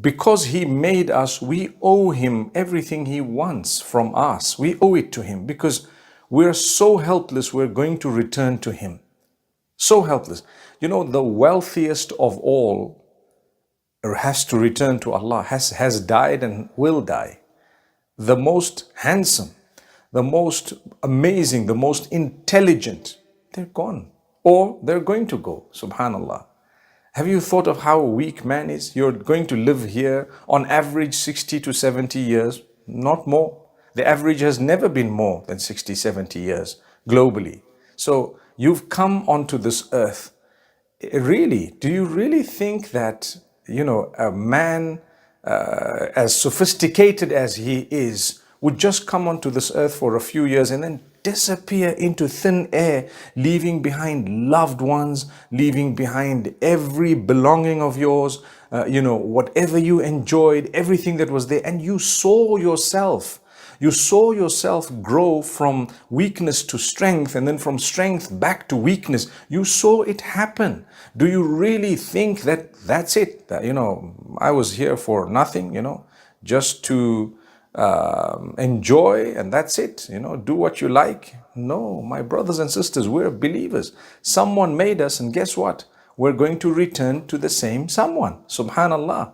Because He made us, we owe Him everything He wants from us. We owe it to Him because we're so helpless, we're going to return to Him. So helpless. You know, the wealthiest of all has to return to Allah, has died and will die. The most handsome, the most amazing, the most intelligent, they're gone. Or they're going to go, subhanallah. Have you thought of how weak man is? You're going to live here on average 60 to 70 years, not more. The average has never been more than 60, 70 years globally. So you've come onto this earth. Really, do you really think that, a man as sophisticated as he is would just come onto this earth for a few years and then disappear into thin air, leaving behind loved ones, leaving behind every belonging of yours, whatever you enjoyed, everything that was there, and you saw yourself grow from weakness to strength, and then from strength back to weakness. You saw it happen. Do you really think that that's it? That, I was here for nothing, just to enjoy, and that's it, do what you like? No, my brothers and sisters, we're believers. Someone made us, and guess what? We're going to return to the same someone. Subhanallah.